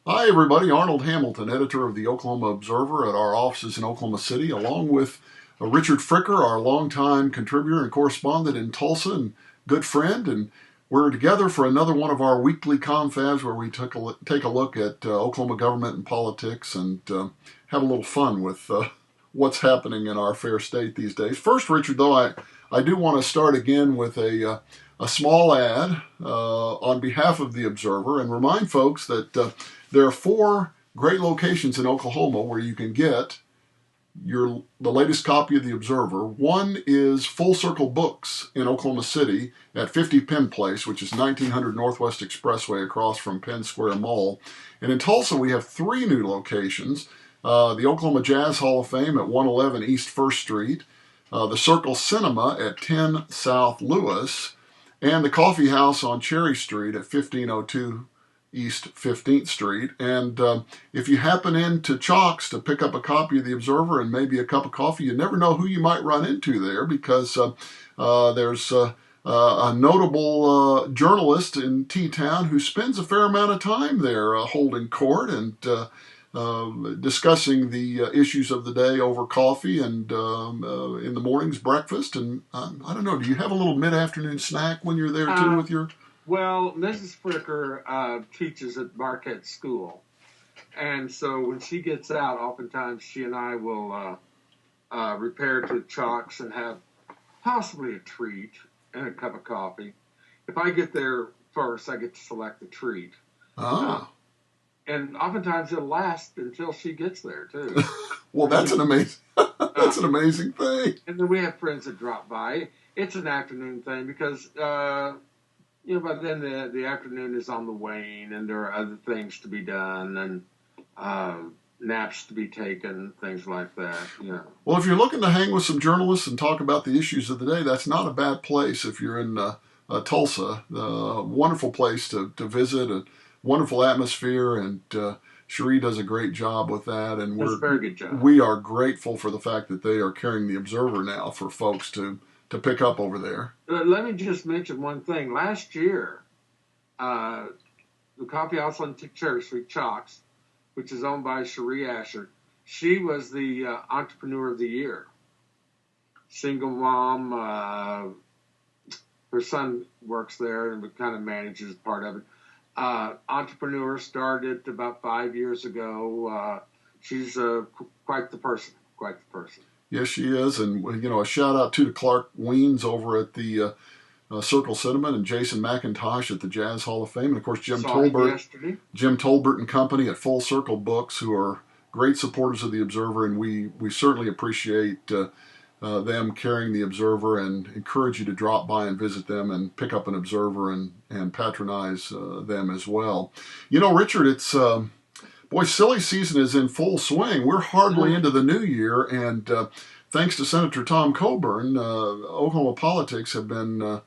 Hi, everybody. Arnold Hamilton, editor of the Oklahoma Observer at our offices in Oklahoma City, along with Richard Fricker, our longtime contributor and correspondent in Tulsa and good friend. And we're together for another one of our weekly confabs where we take a look at Oklahoma government and politics and have a little fun with what's happening in our fair state these days. First, Richard, though, I do want to start again with a small ad on behalf of the Observer and remind folks that there are four great locations in Oklahoma where you can get the latest copy of the Observer. One is Full Circle Books in Oklahoma City at 50 Penn Place, which is 1900 Northwest Expressway across from Penn Square Mall. And in Tulsa, we have three new locations. The Oklahoma Jazz Hall of Fame at 111 East 1st Street, the Circle Cinema at 10 South Lewis, and the Coffee House on Cherry Street at 1502 East 15th Street. And if you happen into Chalks to pick up a copy of the Observer and maybe a cup of coffee, you never know who you might run into there, because there's a notable journalist in T-Town who spends a fair amount of time there holding court and discussing the issues of the day over coffee and in the morning's breakfast. And I don't know, do you have a little mid-afternoon snack when you're there too with your... Well, Mrs. Fricker teaches at Marquette School, and so when she gets out, oftentimes she and I will repair to Chalks and have possibly a treat and a cup of coffee. If I get there first, I get to select the treat. And oftentimes it'll last until she gets there, too. Well, that's an amazing thing. And then we have friends that drop by. It's an afternoon thing because... by then the afternoon is on the wane, and there are other things to be done, and naps to be taken, things like that. Well, if you're looking to hang with some journalists and talk about the issues of the day, that's not a bad place if you're in Tulsa. A wonderful place to visit, a wonderful atmosphere, and Cherie does a great job with that. And That's a very good job. We are grateful for the fact that they are carrying the Observer now for folks to pick up over there. Let me just mention one thing. Last year, the coffee house on Cherry Street, Chalks, which is owned by Cherie Asher, she was the Entrepreneur of the Year. Single mom, her son works there and kind of manages part of it. Entrepreneur started about 5 years ago. She's quite the person. Yes, she is. And, a shout out to Clark Weens over at the Circle Cinema and Jason McIntosh at the Jazz Hall of Fame. And, of course, Jim Tolbert and Company at Full Circle Books, who are great supporters of the Observer. And we certainly appreciate them carrying the Observer and encourage you to drop by and visit them and pick up an Observer and patronize them as well. Richard, it's... Boy, silly season is in full swing. We're hardly into the new year, and thanks to Senator Tom Coburn, Oklahoma politics have been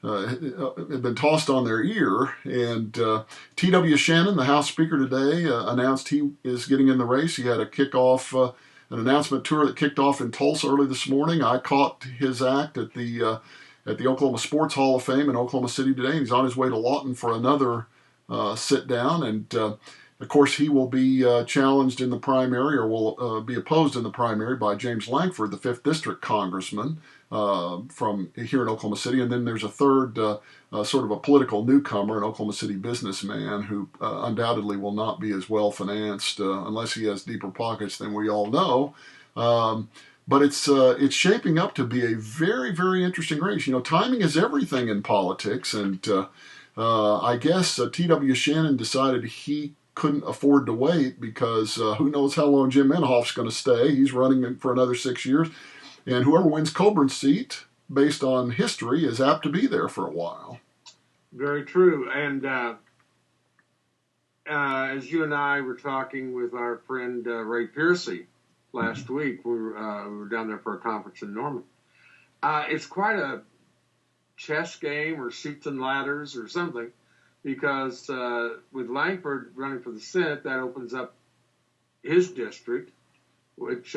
tossed on their ear. And T.W. Shannon, the House Speaker today, announced he is getting in the race. He had an announcement tour that kicked off in Tulsa early this morning. I caught his act at the Oklahoma Sports Hall of Fame in Oklahoma City today. He's on his way to Lawton for another sit down, and of course, he will be challenged in the primary, or will be opposed in the primary by James Lankford, the 5th District Congressman from here in Oklahoma City. And then there's a third sort of a political newcomer, an Oklahoma City businessman who undoubtedly will not be as well financed unless he has deeper pockets than we all know. But it's shaping up to be a very, very interesting race. Timing is everything in politics, and I guess T.W. Shannon decided he couldn't afford to wait because who knows how long Jim Inhofe's going to stay. He's running for another 6 years. And whoever wins Coburn's seat, based on history, is apt to be there for a while. Very true. And as you and I were talking with our friend Ray Piercy last week, we were down there for a conference in Norman. It's quite a chess game or Chutes and Ladders or something, because with Lankford running for the Senate, that opens up his district, which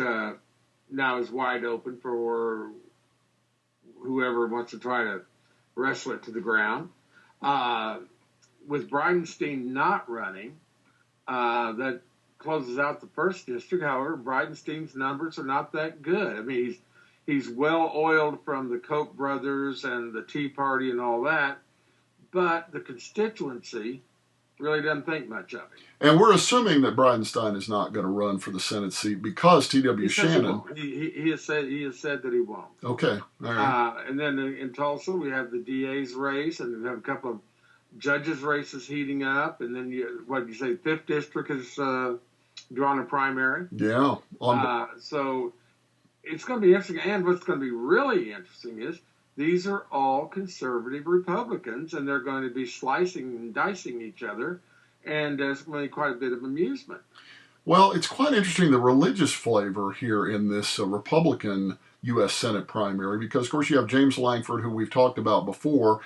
now is wide open for whoever wants to try to wrestle it to the ground. With Bridenstine not running, that closes out the first district. However, Bridenstine's numbers are not that good. I mean, he's well oiled from the Koch brothers and the Tea Party and all that, but the constituency really doesn't think much of it. And we're assuming that Bridenstine is not going to run for the Senate seat because T.W. Shannon. He has said that he won't. Okay, all right. And then in Tulsa, we have the DA's race, and we have a couple of judges' races heating up, and then fifth district has drawn a primary. Yeah. So it's going to be interesting. And what's going to be really interesting is these are all conservative Republicans, and they're going to be slicing and dicing each other, and there's going to be quite a bit of amusement. Well, it's quite interesting, the religious flavor here in this Republican U.S. Senate primary, because, of course, you have James Langford, who we've talked about before,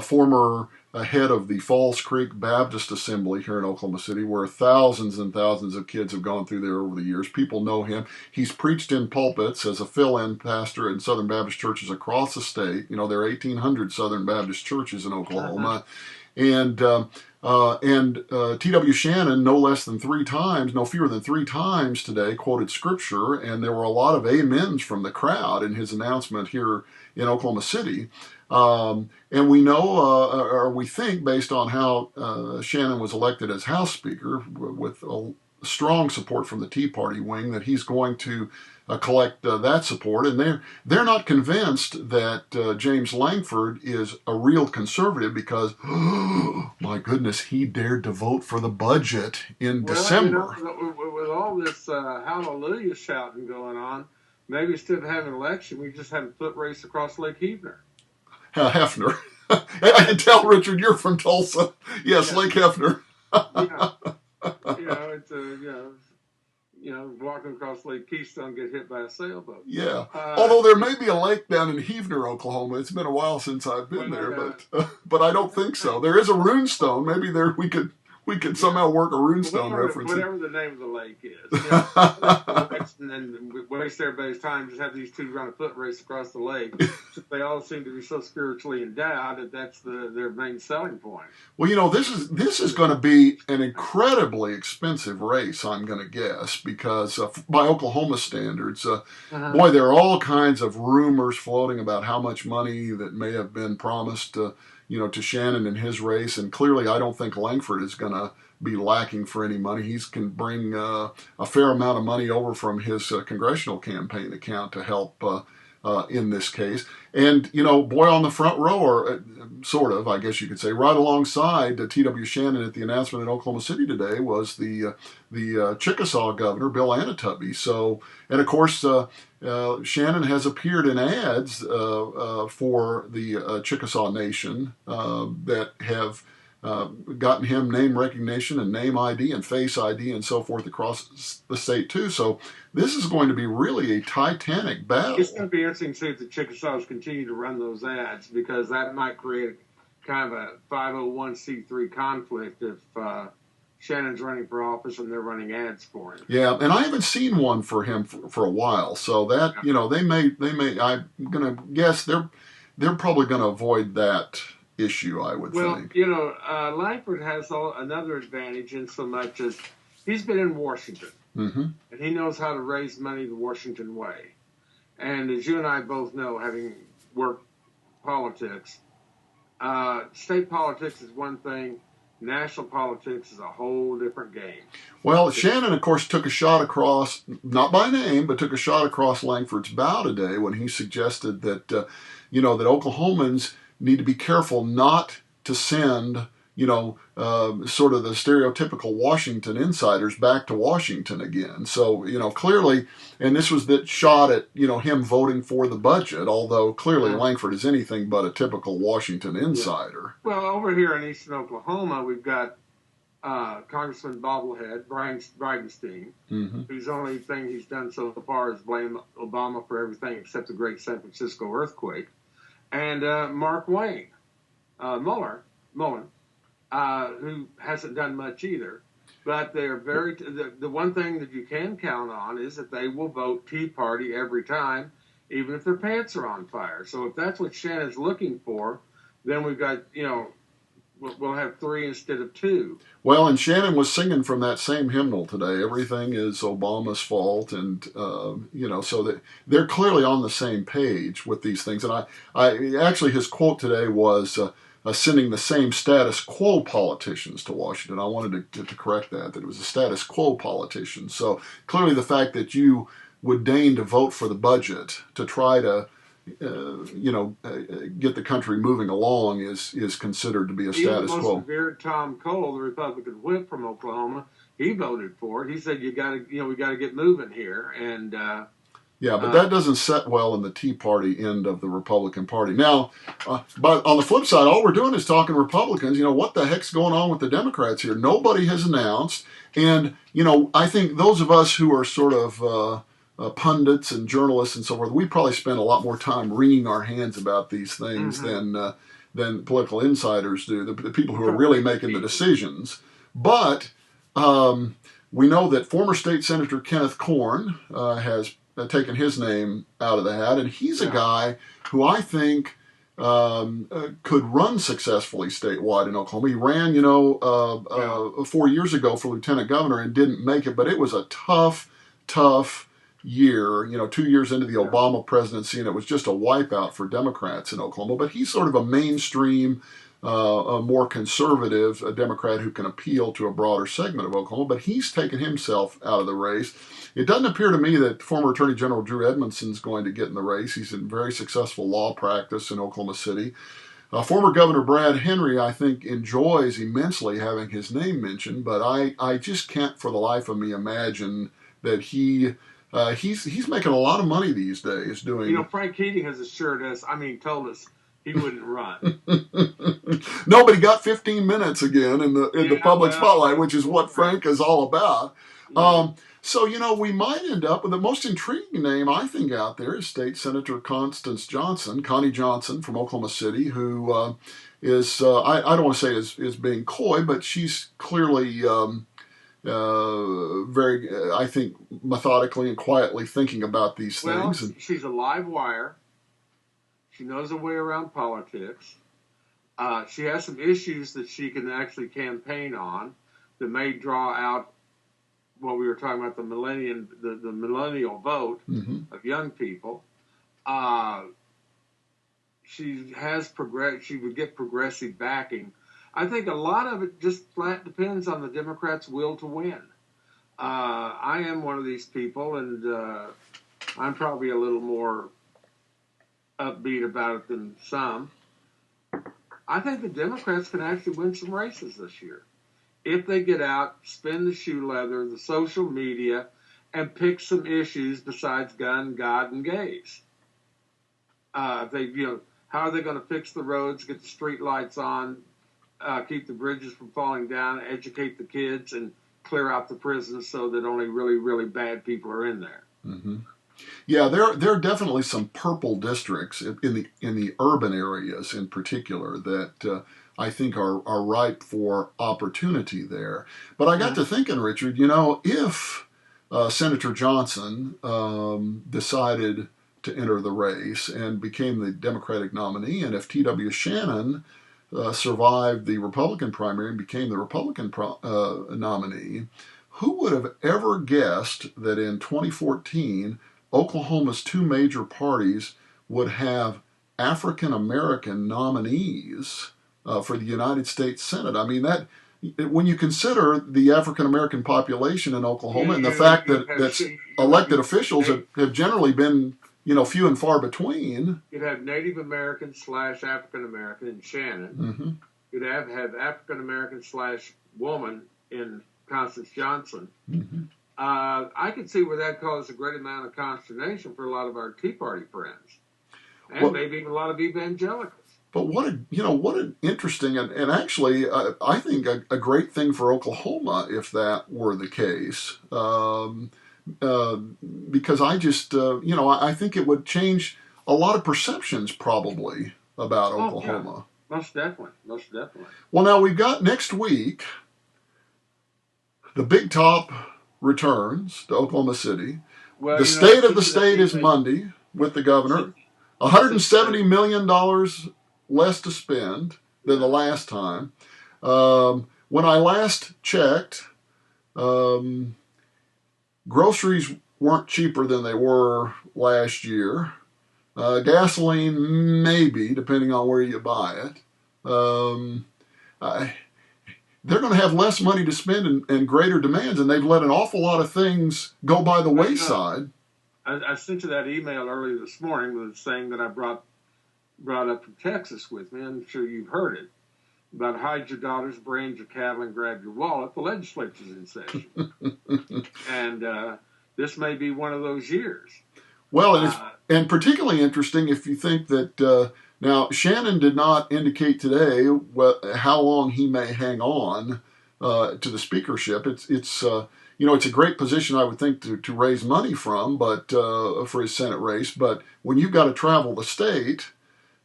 former head of the Falls Creek Baptist Assembly here in Oklahoma City, where thousands and thousands of kids have gone through there over the years. People know him. He's preached in pulpits as a fill-in pastor in Southern Baptist churches across the state. You know, there are 1,800 Southern Baptist churches in Oklahoma. And T.W. Shannon, no fewer than three times today, quoted scripture, and there were a lot of amens from the crowd in his announcement here in Oklahoma City. And we know, or we think, based on how Shannon was elected as House Speaker, with a strong support from the Tea Party wing, that he's going to collect that support. And they're not convinced that James Langford is a real conservative because, oh, my goodness, he dared to vote for the budget in December. You know, with all this hallelujah shouting going on, maybe instead of having an election, we just have a foot race across Lake Hefner. Hefner. I can tell, Richard, you're from Tulsa. Yes, yeah. Lake Hefner. Walking across Lake Keystone, get hit by a sailboat. Yeah. Although there may be a lake down in Hefner, Oklahoma. It's been a while since I've been there, but I don't think so. There is a runestone. Maybe there we could somehow work a runestone reference. Whatever the name of the lake is. And then waste everybody's time, just have these two run a foot race across the lake. They all seem to be so spiritually endowed that that's their main selling point. Well, you know, this is going to be an incredibly expensive race, I'm going to guess, because by Oklahoma standards, boy, there are all kinds of rumors floating about how much money that may have been promised to Shannon in his race, and clearly I don't think Langford is going to be lacking for any money. He can bring a fair amount of money over from his congressional campaign account to help in this case. And, boy on the front row, or sort of, I guess you could say, right alongside T.W. Shannon at the announcement in Oklahoma City today was the Chickasaw governor, Bill Anatubby. So, and of course, Shannon has appeared in ads for the Chickasaw Nation that have gotten him name recognition and name ID and face ID and so forth across the state too. So this is going to be really a titanic battle. It's going to be interesting to see if the Chickasaws continue to run those ads, because that might create kind of a 501c3 conflict if Shannon's running for office and they're running ads for him. Yeah, and I haven't seen one for him for a while. So that, they may. I'm going to guess they're probably going to avoid that issue, I would think. Well, Langford has another advantage in so much as he's been in Washington, and he knows how to raise money the Washington way. And as you and I both know, having worked politics, state politics is one thing, national politics is a whole different game. Well, Shannon, of course, took a shot across, not by name, but took a shot across Langford's bow today when he suggested that, that Oklahomans need to be careful not to send, sort of the stereotypical Washington insiders back to Washington again. So, clearly, and this was that shot at, him voting for the budget, although clearly Langford is anything but a typical Washington insider. Yeah. Well, over here in eastern Oklahoma, we've got Congressman Bobblehead, Bridenstine, whose only thing he's done so far is blame Obama for everything except the great San Francisco earthquake. And Mark Mullen, who hasn't done much either. But they're the one thing that you can count on is that they will vote Tea Party every time, even if their pants are on fire. So if that's what Shannon's looking for, then we've got, we'll have 3 instead of 2. Well, and Shannon was singing from that same hymnal today. Everything is Obama's fault, and so that they're clearly on the same page with these things. And I actually, his quote today was sending the same status quo politicians to Washington. I wanted to correct that it was a status quo politician. So clearly, the fact that you would deign to vote for the budget to try to get the country moving along is considered to be a status quo. Most revered Tom Cole, the Republican whip from Oklahoma, he voted for it. He said we got to get moving here, and but that doesn't set well in the Tea Party end of the Republican Party. Now, but on the flip side, all we're doing is talking Republicans. What the heck's going on with the Democrats here? Nobody has announced, and I think those of us who are sort of pundits and journalists and so forth, we probably spend a lot more time wringing our hands about these things than political insiders do, the people who are really making the decisions. But we know that former State Senator Kenneth Corn has taken his name out of the hat, and he's a guy who I think could run successfully statewide in Oklahoma. He ran, 4 years ago for lieutenant governor and didn't make it, but it was a tough year, 2 years into the Obama presidency, and it was just a wipeout for Democrats in Oklahoma. But he's sort of a mainstream, a more conservative Democrat who can appeal to a broader segment of Oklahoma, but he's taken himself out of the race. It doesn't appear to me that former Attorney General Drew Edmondson's going to get in the race. He's in very successful law practice in Oklahoma City. Former Governor Brad Henry, I think, enjoys immensely having his name mentioned, but I just can't for the life of me imagine that he's making a lot of money these days doing. Frank Keating has told us he wouldn't run. No, but he got 15 minutes again in the public spotlight, which is what Frank is all about. Yeah. So, we might end up with the most intriguing name, I think, out there is State Senator Connie Johnson from Oklahoma City, who is, I don't want to say is being coy, but she's clearly very, I think, methodically and quietly thinking about these things. Well, she's a live wire. She knows her way around politics. She has some issues that she can actually campaign on that may draw out what we were talking about, the millennial vote of young people. She would get progressive backing. I think a lot of it just flat depends on the Democrats' will to win. I am one of these people, and I'm probably a little more upbeat about it than some. I think the Democrats can actually win some races this year if they get out, spin the shoe leather, the social media, and pick some issues besides gun, God, and gays. How are they going to fix the roads, get the street lights on, keep the bridges from falling down, educate the kids, and clear out the prisons so that only really, really bad people are in there? Mm-hmm. Yeah, there are definitely some purple districts in the urban areas in particular that I think are ripe for opportunity there. But I got to thinking, Richard, if Senator Johnson decided to enter the race and became the Democratic nominee, and if T.W. Shannon survived the Republican primary and became the Republican nominee, who would have ever guessed that in 2014, Oklahoma's two major parties would have African American nominees for the United States Senate? I mean, that when you consider the African American population in Oklahoma and the fact that elected officials have generally been, few and far between. You'd have Native American / African American in Shannon. Mm-hmm. You'd have African American / woman in Constance Johnson. Mm-hmm. I could see where that caused a great amount of consternation for a lot of our Tea Party friends, and maybe even a lot of evangelicals. But what an interesting and actually I think a great thing for Oklahoma if that were the case, because I just I think it would change a lot of perceptions probably about Oklahoma. Yeah. Most definitely. Well, now we've got next week the Big Top returns to Oklahoma City. Well, the state of the state is Monday with the governor. $170 million less to spend. than the last time. When I last checked, groceries weren't cheaper than they were last year. Gasoline, maybe, depending on where you buy it. They're going to have less money to spend and greater demands, and they've let an awful lot of things go by the wayside. I sent you that email earlier this morning with saying that I brought up from Texas with me. I'm sure you've heard it. About hide your daughters, brand your cattle, and grab your wallet. The legislature's in session. And this may be one of those years. Well, and particularly interesting if you think that, now Shannon did not indicate today how long he may hang on to the speakership. It's a great position, I would think, to raise money from, but for his Senate race. But when you've got to travel the state,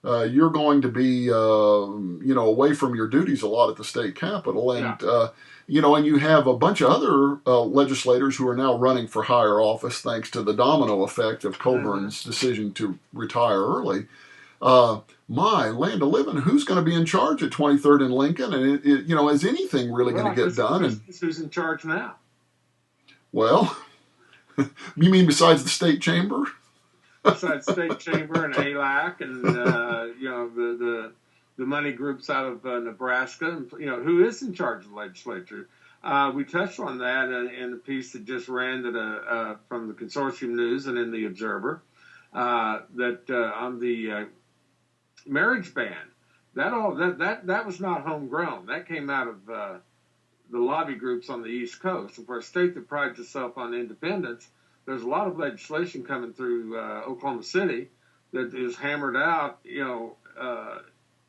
you're going to be, away from your duties a lot at the state capitol. And, and you have a bunch of other legislators who are now running for higher office thanks to the domino effect of Coburn's decision to retire early. My land of living, who's going to be in charge at 23rd and Lincoln? And, is anything really going to get done? Who's in charge now? Well, you mean besides the state chamber? Besides state chamber and ALAC and the money groups out of Nebraska, and, who is in charge of the legislature? We touched on that in the piece that just ran from the Consortium News and in the Observer, that on the marriage ban, that was not homegrown. That came out of the lobby groups on the East Coast. And for a state that prides itself on independence, there's a lot of legislation coming through Oklahoma City that is hammered out,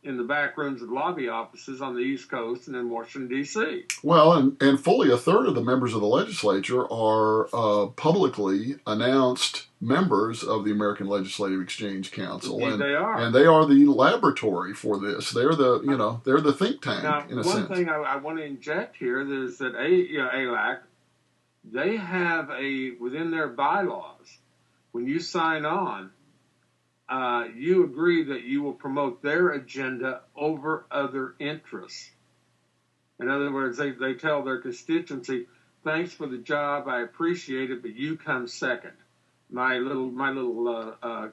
in the back rooms of lobby offices on the East Coast and in Washington, D.C. Well, and fully a third of the members of the legislature are publicly announced members of the American Legislative Exchange Council. Indeed, they are. And they are the laboratory for this. They're the think tank, now, in a sense. One thing I want to inject here is that ALAC, they have within their bylaws, when you sign on, you agree that you will promote their agenda over other interests. In other words, they tell their constituency, thanks for the job, I appreciate it, but you come second. My little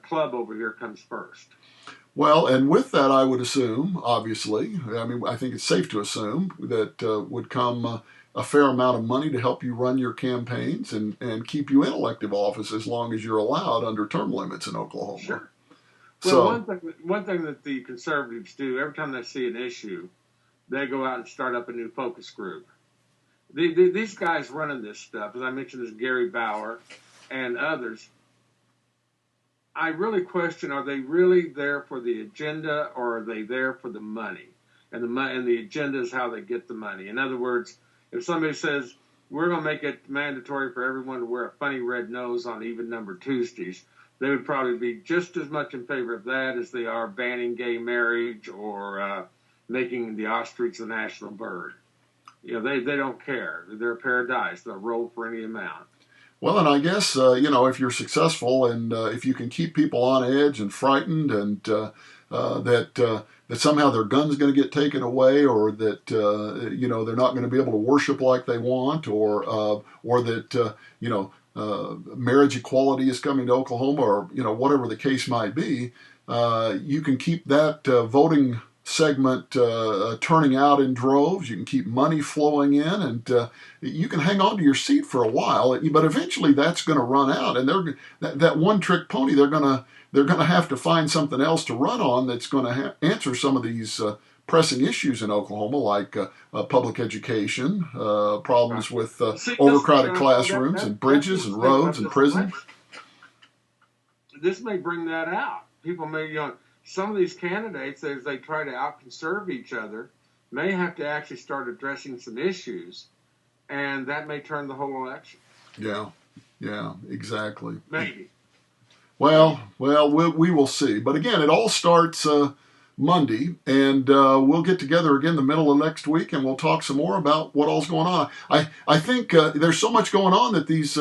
club over here comes first. Well, and with that, I would assume, obviously, I think it's safe to assume that would come a fair amount of money to help you run your campaigns and keep you in elective office as long as you're allowed under term limits in Oklahoma. Sure. Well, one thing that the conservatives do, every time they see an issue, they go out and start up a new focus group. These guys running this stuff, as I mentioned, is Gary Bauer and others. I really question, are they really there for the agenda or are they there for the money? And the agenda is how they get the money. In other words, if somebody says, we're going to make it mandatory for everyone to wear a funny red nose on even number Tuesdays, they would probably be just as much in favor of that as they are banning gay marriage or making the ostrich the national bird. They don't care. They're paradise. They'll roll for any amount. Well, and I guess, if you're successful and if you can keep people on edge and frightened and that somehow their gun's going to get taken away or that, they're not going to be able to worship like they want or that, marriage equality is coming to Oklahoma or, whatever the case might be, you can keep that voting segment turning out in droves. You can keep money flowing in, and you can hang on to your seat for a while. But eventually, that's going to run out, and that one-trick pony. They're going to have to find something else to run on that's going to answer some of these pressing issues in Oklahoma, like public education, problems with overcrowded classrooms and bridges and roads and prisons. This may bring that out. People may, some of these candidates, as they try to out-conserve each other, may have to actually start addressing some issues, and that may turn the whole election. Yeah, exactly. Maybe. Well, we will see. But again, it all starts Monday, and we'll get together again the middle of next week, and we'll talk some more about what all's going on. I think there's so much going on that these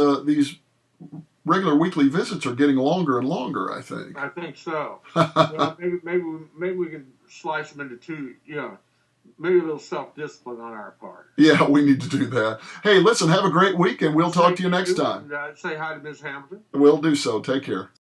regular weekly visits are getting longer and longer, I think. I think so. Well, maybe we can slice them into two, maybe a little self-discipline on our part. Yeah, we need to do that. Hey, listen, have a great week, and we'll talk to you next time. Say hi to Ms. Hamilton. We'll do so. Take care.